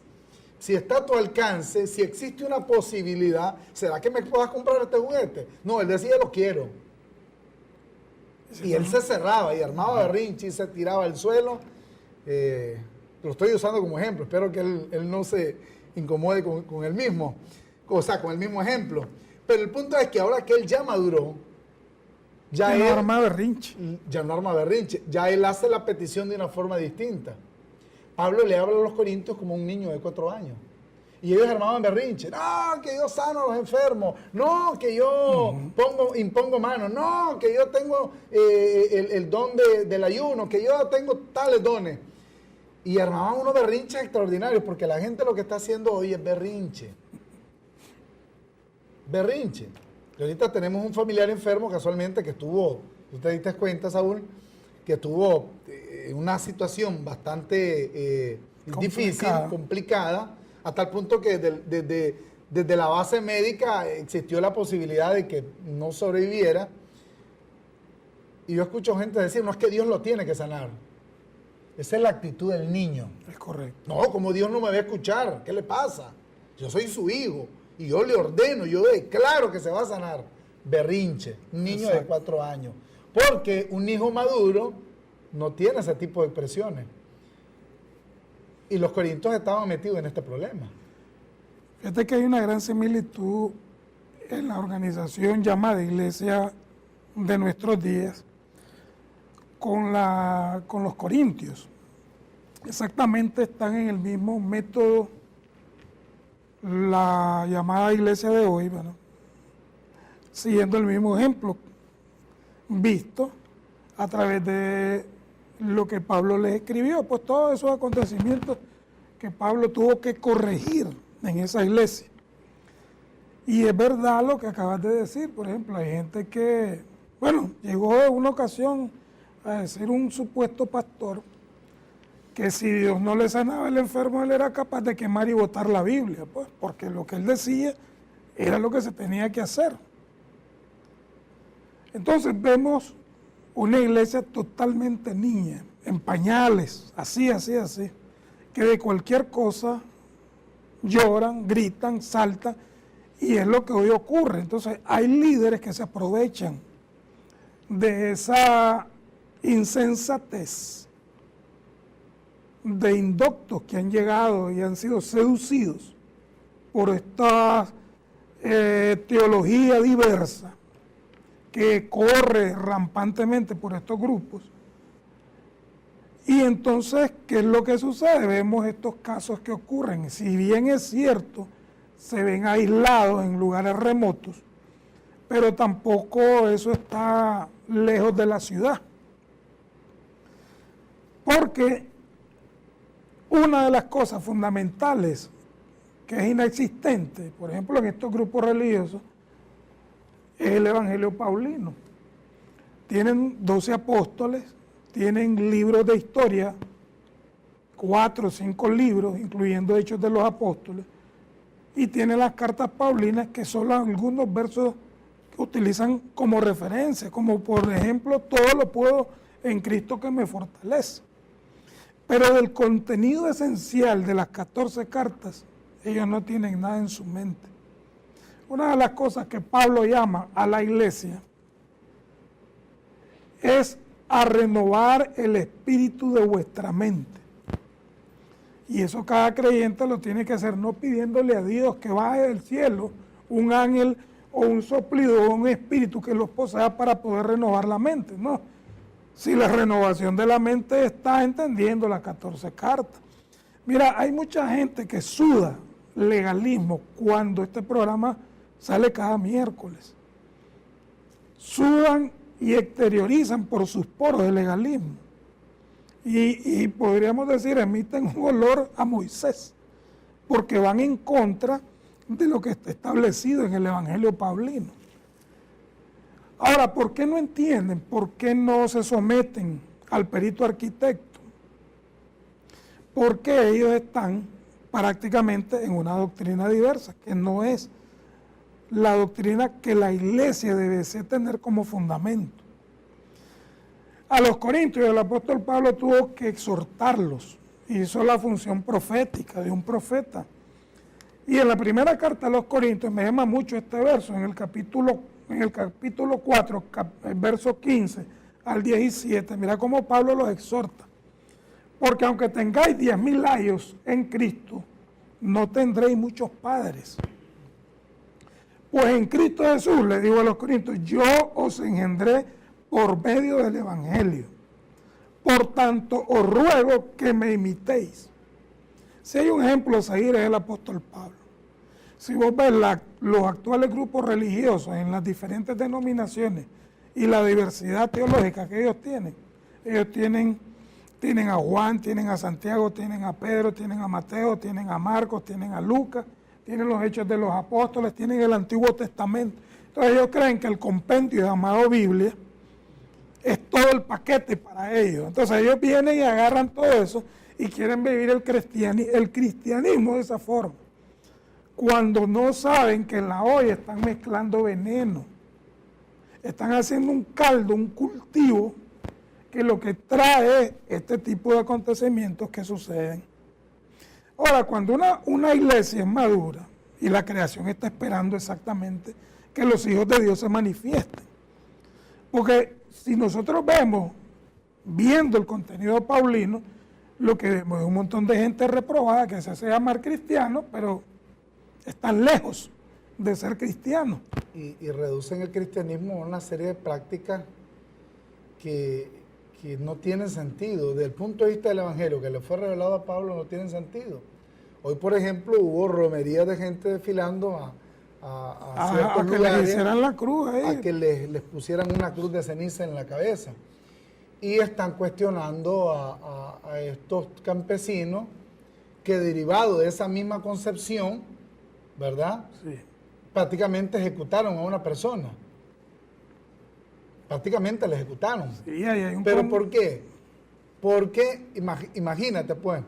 si está a tu alcance, si existe una posibilidad, ¿será que me puedas comprar este juguete? No, él decía, lo quiero. Y él se cerraba y armaba berrinche y se tiraba al suelo. Lo estoy usando como ejemplo, espero que él no se incomode con el mismo, o sea, con el mismo ejemplo. Pero el punto es que ahora que él ya maduró, ya no arma berrinche. Ya no arma berrinche, ya él hace la petición de una forma distinta. Pablo le habla a los corintios como un niño de 4 años. Y ellos armaban berrinche. No, que yo sano a los enfermos. No, que yo impongo manos. No, que yo tengo el don del ayuno. Que yo tengo tales dones. Y armaban unos berrinches extraordinarios porque la gente lo que está haciendo hoy es berrinche. Berrinche. Y ahorita tenemos un familiar enfermo casualmente que estuvo, tú te diste cuenta, Saúl, que estuvo en una situación bastante difícil, complicada, hasta el punto que desde la base médica existió la posibilidad de que no sobreviviera. Y yo escucho gente decir, no es que Dios lo tiene que sanar. Esa es la actitud del niño. Es correcto. No, como Dios no me va a escuchar, ¿qué le pasa? Yo soy su hijo y yo le ordeno, yo declaro que se va a sanar. Berrinche, un niño de 4 años. Porque un hijo maduro no tiene ese tipo de expresiones. Y los corintios estaban metidos en este problema. Fíjate que hay una gran similitud en la organización llamada Iglesia de nuestros días con los corintios. Exactamente están en el mismo método la llamada iglesia de hoy, bueno, siguiendo el mismo ejemplo visto a través de lo que Pablo les escribió, pues todos esos acontecimientos que Pablo tuvo que corregir en esa iglesia. Y es verdad lo que acabas de decir, por ejemplo, hay gente que, bueno, llegó en una ocasión a decir un supuesto pastor que si Dios no le sanaba al enfermo, él era capaz de quemar y botar la Biblia, pues, porque lo que él decía era lo que se tenía que hacer. Entonces vemos una iglesia totalmente niña, en pañales, así, que de cualquier cosa lloran, gritan, saltan, y es lo que hoy ocurre. Entonces hay líderes que se aprovechan de esa insensatez de indoctos que han llegado y han sido seducidos por esta teología diversa que corre rampantemente por estos grupos. Y entonces, ¿qué es lo que sucede? Vemos estos casos que ocurren. Si bien es cierto, se ven aislados en lugares remotos, pero tampoco eso está lejos de la ciudad. Porque una de las cosas fundamentales que es inexistente, por ejemplo, en estos grupos religiosos, es el Evangelio Paulino. Tienen 12 apóstoles, tienen libros de historia, 4 o 5 libros, incluyendo Hechos de los Apóstoles, y tienen las cartas paulinas, que son algunos versos que utilizan como referencia, como por ejemplo, todo lo puedo en Cristo que me fortalece. Pero del contenido esencial de las 14 cartas, ellos no tienen nada en su mente. Una de las cosas que Pablo llama a la iglesia es a renovar el espíritu de vuestra mente. Y eso cada creyente lo tiene que hacer, no pidiéndole a Dios que baje del cielo un ángel o un soplido o un espíritu que los posea para poder renovar la mente, no. Si la renovación de la mente está entendiendo las 14 cartas. Mira, hay mucha gente que suda legalismo cuando este programa sale cada miércoles. Sudan y exteriorizan por sus poros el legalismo. Y podríamos decir, emiten un olor a Moisés, porque van en contra de lo que está establecido en el Evangelio paulino. Ahora, ¿por qué no entienden? ¿Por qué no se someten al perito arquitecto? Porque ellos están prácticamente en una doctrina diversa, que no es la doctrina que la iglesia debe tener como fundamento. A los corintios el apóstol Pablo tuvo que exhortarlos, y hizo la función profética de un profeta. Y en la primera carta a los Corintios me llama mucho este verso, en el capítulo 4, verso 15 al 17. Mira cómo Pablo los exhorta. Porque aunque tengáis 10.000 años en Cristo, no tendréis muchos padres. Pues en Cristo Jesús, le digo a los Corintios, yo os engendré por medio del Evangelio. Por tanto, os ruego que me imitéis. Si hay un ejemplo a seguir, es el apóstol Pablo. Si vos ves los actuales grupos religiosos en las diferentes denominaciones y la diversidad teológica que ellos tienen a Juan, tienen a Santiago, tienen a Pedro, tienen a Mateo, tienen a Marcos, tienen a Lucas, tienen los Hechos de los Apóstoles, tienen el Antiguo Testamento. Entonces ellos creen que el compendio llamado Biblia es todo el paquete para ellos. Entonces ellos vienen y agarran todo eso y quieren vivir el cristianismo de esa forma, cuando no saben que en la olla están mezclando veneno, están haciendo un caldo, un cultivo, que lo que trae es este tipo de acontecimientos que suceden. Ahora, cuando una iglesia es madura y la creación está esperando exactamente que los hijos de Dios se manifiesten, porque si nosotros viendo el contenido paulino, lo que vemos es un montón de gente reprobada que se hace llamar cristiano, pero están lejos de ser cristianos. Y reducen el cristianismo a una serie de prácticas que no tienen sentido. Desde el punto de vista del Evangelio que le fue revelado a Pablo, no tienen sentido. Hoy, por ejemplo, hubo romerías de gente desfilando a ciertos que lugares, les hicieran la cruz a que les pusieran una cruz de ceniza en la cabeza. Y están cuestionando a estos campesinos que, derivado de esa misma concepción, ¿verdad? Sí. Prácticamente ejecutaron a una persona. Prácticamente la ejecutaron. Sí, hay un ¿Pero por qué? Porque, imagínate pues,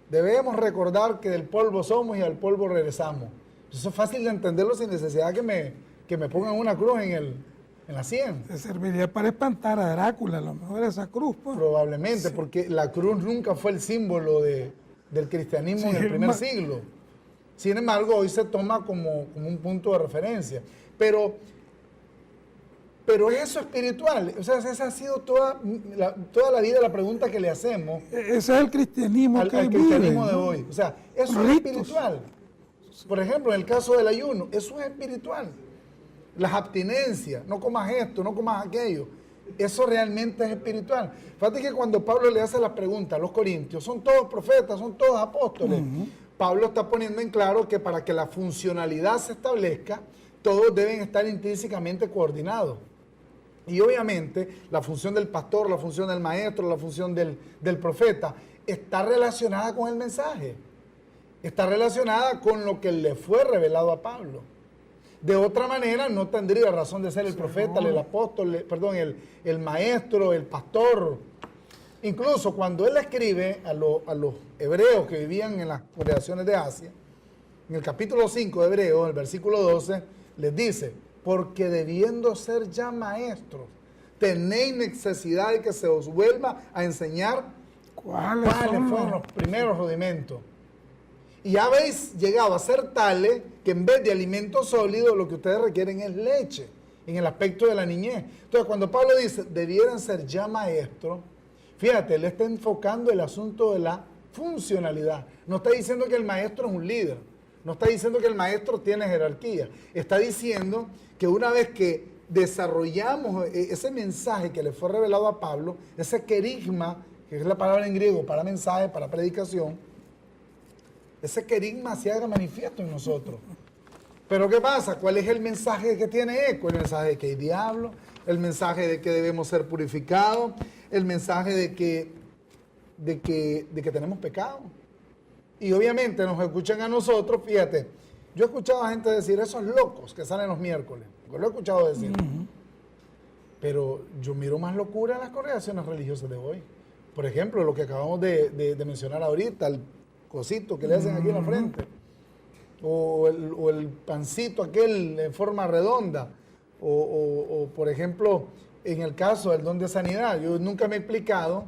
debemos recordar que del polvo somos y al polvo regresamos. Eso es fácil de entenderlo sin necesidad que me pongan una cruz en la sien. Se serviría para espantar a Drácula, a lo mejor esa cruz. Pues. Probablemente, sí. Porque la cruz nunca fue el símbolo del cristianismo en el primer siglo. Sin embargo, hoy se toma como un punto de referencia. Pero es eso espiritual. O sea, esa ha sido toda la vida la pregunta que le hacemos. Ese es el cristianismo al cristianismo de hoy. O sea, eso es espiritual. Por ejemplo, en el caso del ayuno, eso es espiritual. Las abstinencias, no comas esto, no comas aquello. Eso realmente es espiritual. Fíjate que cuando Pablo le hace la pregunta a los corintios, son todos profetas, son todos apóstoles. Pablo está poniendo en claro que para que la funcionalidad se establezca, todos deben estar intrínsecamente coordinados. Y obviamente la función del pastor, la función del maestro, la función del profeta está relacionada con el mensaje. Está relacionada con lo que le fue revelado a Pablo. De otra manera no tendría razón de ser el profeta, el apóstol, el maestro, el pastor. Incluso cuando él escribe a los hebreos que vivían en las congregaciones de Asia, en el capítulo 5 de Hebreos, en el versículo 12, les dice: porque debiendo ser ya maestros, tenéis necesidad de que se os vuelva a enseñar cuáles fueron los primeros rudimentos. Y habéis llegado a ser tales que en vez de alimento sólido, lo que ustedes requieren es leche, en el aspecto de la niñez. Entonces, cuando Pablo dice, debieran ser ya maestros, fíjate, él está enfocando el asunto de la funcionalidad. No está diciendo que el maestro es un líder, no está diciendo que el maestro tiene jerarquía, está diciendo que una vez que desarrollamos ese mensaje que le fue revelado a Pablo, ese querigma, que es la palabra en griego para mensaje, para predicación, ese querigma se haga manifiesto en nosotros. Pero ¿qué pasa? ¿Cuál es el mensaje que tiene eco? El mensaje de que hay diablo, el mensaje de que debemos ser purificados, el mensaje de que tenemos pecado. y obviamente nos escuchan a nosotros, fíjate, yo he escuchado a gente decir, esos locos que salen los miércoles, porque lo he escuchado decir, pero yo miro más locura en las congregaciones religiosas de hoy. Por ejemplo, lo que acabamos de mencionar ahorita, el cosito que le hacen aquí en la frente, o el pancito aquel en forma redonda, o por ejemplo, en el caso del don de sanidad, yo nunca me he explicado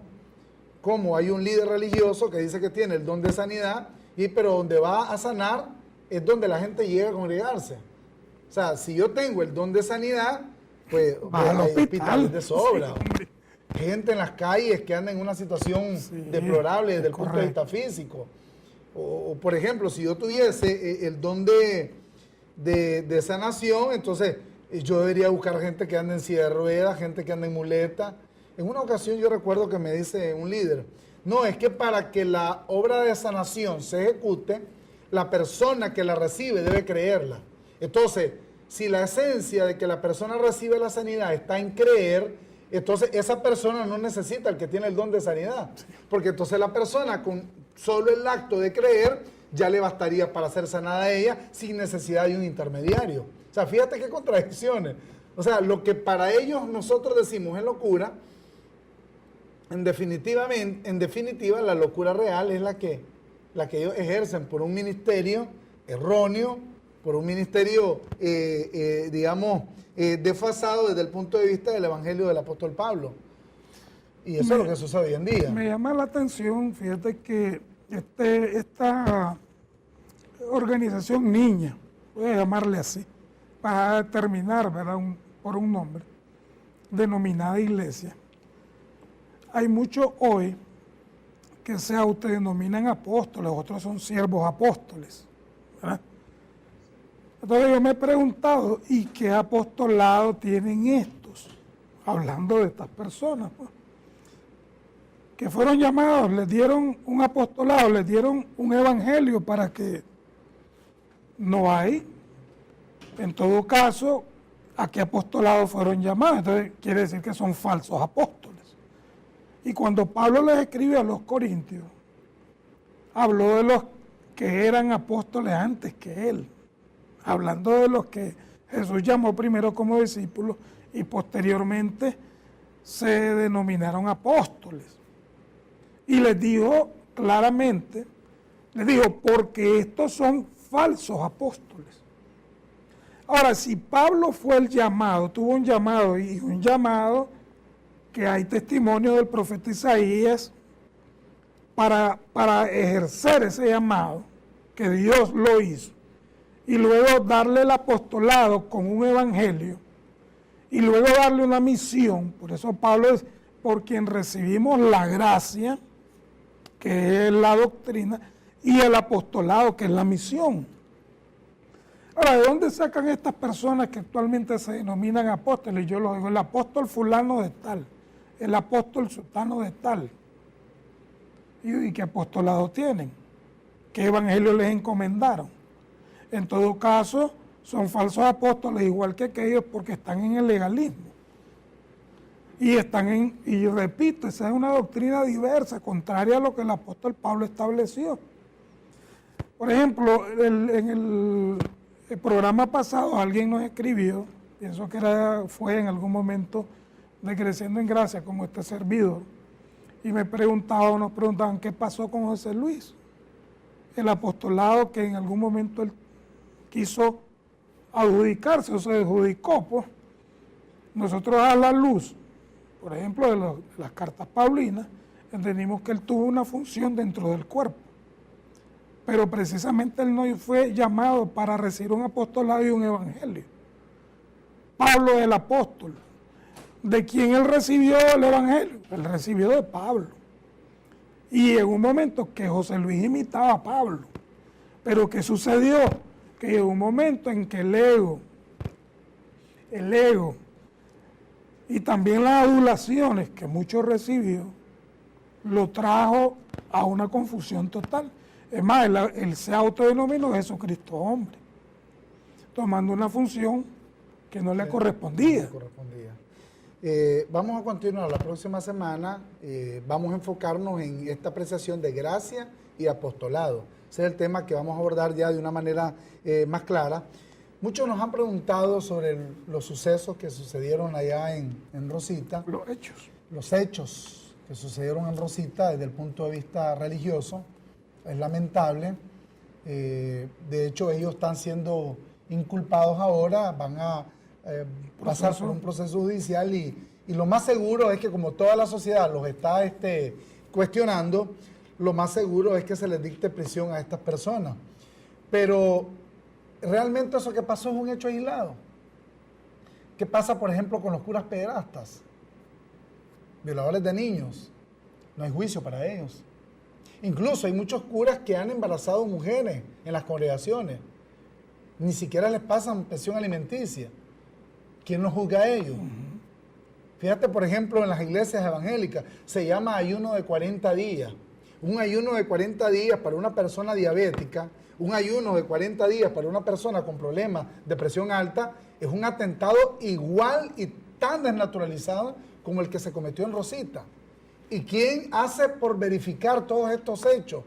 cómo hay un líder religioso que dice que tiene el don de sanidad, pero donde va a sanar es donde la gente llega a congregarse. O sea, si yo tengo el don de sanidad, pues hay hospitales de sobra. Sí. Gente en las calles que anda en una situación deplorable desde el punto de vista físico. O por ejemplo, si yo tuviese el don de sanación, entonces yo debería buscar gente que anda en silla de ruedas, gente que anda en muleta. En una ocasión yo recuerdo que me dice un líder, no, es que para que la obra de sanación se ejecute, la persona que la recibe debe creerla. Entonces, si la esencia de que la persona recibe la sanidad está en creer, entonces esa persona no necesita el que tiene el don de sanidad. Porque entonces la persona con solo el acto de creer ya le bastaría para ser sanada a ella sin necesidad de un intermediario. O sea, fíjate qué contradicciones. O sea, lo que para ellos nosotros decimos es locura, en definitiva la locura real es la que ellos ejercen por un ministerio erróneo, por un ministerio, desfasado desde el punto de vista del Evangelio del apóstol Pablo. Y eso es lo que sucede hoy en día. Me llama la atención, fíjate que esta organización niña, voy a llamarle así, para determinar, ¿verdad?, por un nombre, denominada iglesia. Hay muchos hoy que se autodenominan apóstoles, otros son siervos apóstoles, ¿verdad? Entonces yo me he preguntado, ¿y qué apostolado tienen estos? Hablando de estas personas, pues, que fueron llamados, les dieron un apostolado, les dieron un evangelio para que no hay. En todo caso, ¿a qué apostolado fueron llamados? Entonces quiere decir que son falsos apóstoles. Y cuando Pablo les escribe a los corintios, habló de los que eran apóstoles antes que él, hablando de los que Jesús llamó primero como discípulos y posteriormente se denominaron apóstoles. Y les dijo claramente, les dijo, porque estos son falsos apóstoles. Ahora, si Pablo fue el llamado, tuvo un llamado y un llamado que hay testimonio del profeta Isaías para ejercer ese llamado, que Dios lo hizo, y luego darle el apostolado con un evangelio, y luego darle una misión. Por eso Pablo es por quien recibimos la gracia, que es la doctrina, y el apostolado, que es la misión. Ahora, ¿de dónde sacan estas personas que actualmente se denominan apóstoles? Yo lo digo, el apóstol fulano de tal, el apóstol sultano de tal. ¿Y qué apostolado tienen? ¿Qué evangelio les encomendaron? En todo caso, son falsos apóstoles, igual que aquellos, porque están en el legalismo. Y repito, esa es una doctrina diversa, contraria a lo que el apóstol Pablo estableció. Por ejemplo, en el programa pasado alguien nos escribió, pienso que fue en algún momento de Creciendo en Gracia, como este servidor, y nos preguntaban qué pasó con José Luis, el apostolado que en algún momento él quiso adjudicarse o se adjudicó, pues. Nosotros a la luz, por ejemplo, de las cartas paulinas, entendimos que él tuvo una función dentro del cuerpo, pero precisamente él no fue llamado para recibir un apostolado y un evangelio. Pablo es el apóstol. ¿De quién él recibió el evangelio? Él recibió de Pablo. Y en un momento que José Luis imitaba a Pablo. Pero ¿qué sucedió? Que llegó un momento en que el ego y también las adulaciones que muchos recibió, lo trajo a una confusión total. Es más, él se autodenominó Jesucristo hombre, tomando una función que no le correspondía. Vamos a continuar la próxima semana, vamos a enfocarnos en esta apreciación de gracia y apostolado. Ese es el tema que vamos a abordar ya de una manera más clara. Muchos nos han preguntado sobre los sucesos que sucedieron allá en Rosita. Los hechos que sucedieron en Rosita desde el punto de vista religioso. Es lamentable. De hecho, ellos están siendo inculpados ahora, van a pasar por un proceso judicial y lo más seguro es que, como toda la sociedad los está cuestionando, lo más seguro es que se les dicte prisión a estas personas. Pero realmente eso que pasó es un hecho aislado. ¿Qué pasa, por ejemplo, con los curas pederastas? Violadores de niños. No hay juicio para ellos. Incluso hay muchos curas que han embarazado mujeres en las congregaciones. Ni siquiera les pasan pensión alimenticia. ¿Quién los juzga a ellos? Fíjate, por ejemplo, en las iglesias evangélicas se llama ayuno de 40 días. Un ayuno de 40 días para una persona diabética, un ayuno de 40 días para una persona con problemas de presión alta, es un atentado igual y tan desnaturalizado como el que se cometió en Rosita. ¿Y quién hace por verificar todos estos hechos?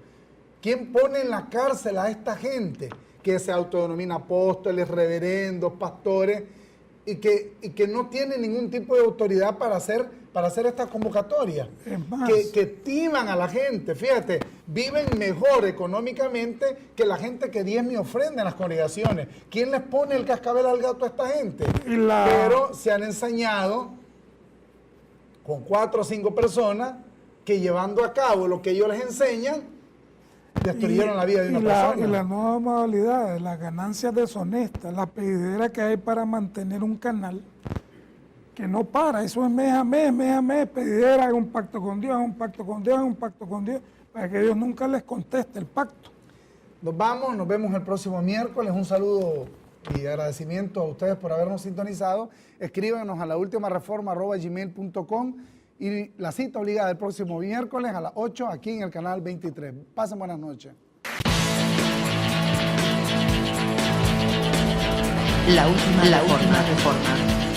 ¿Quién pone en la cárcel a esta gente que se autodenomina apóstoles, reverendos, pastores, y que no tiene ningún tipo de autoridad para hacer esta convocatoria? Es más, que timan a la gente, fíjate, viven mejor económicamente que la gente que diezma y ofrenda en las congregaciones. ¿Quién les pone el cascabel al gato a esta gente? Pero se han ensañado con 4 o 5 personas que, llevando a cabo lo que ellos les enseñan, destruyeron la vida de una persona. Y la nueva modalidad, las ganancias deshonestas, la pedidera que hay para mantener un canal que no para, eso es mes a mes, pedidera, es un pacto con Dios, es un pacto con Dios, es un pacto con Dios, para que Dios nunca les conteste el pacto. Nos vamos, nos vemos el próximo miércoles. Un saludo y agradecimiento a ustedes por habernos sintonizado. Escríbanos a laultimareforma@gmail.com y la cita obligada el próximo miércoles a las 8 aquí en el canal 23. Pasen buenas noches. La última reforma.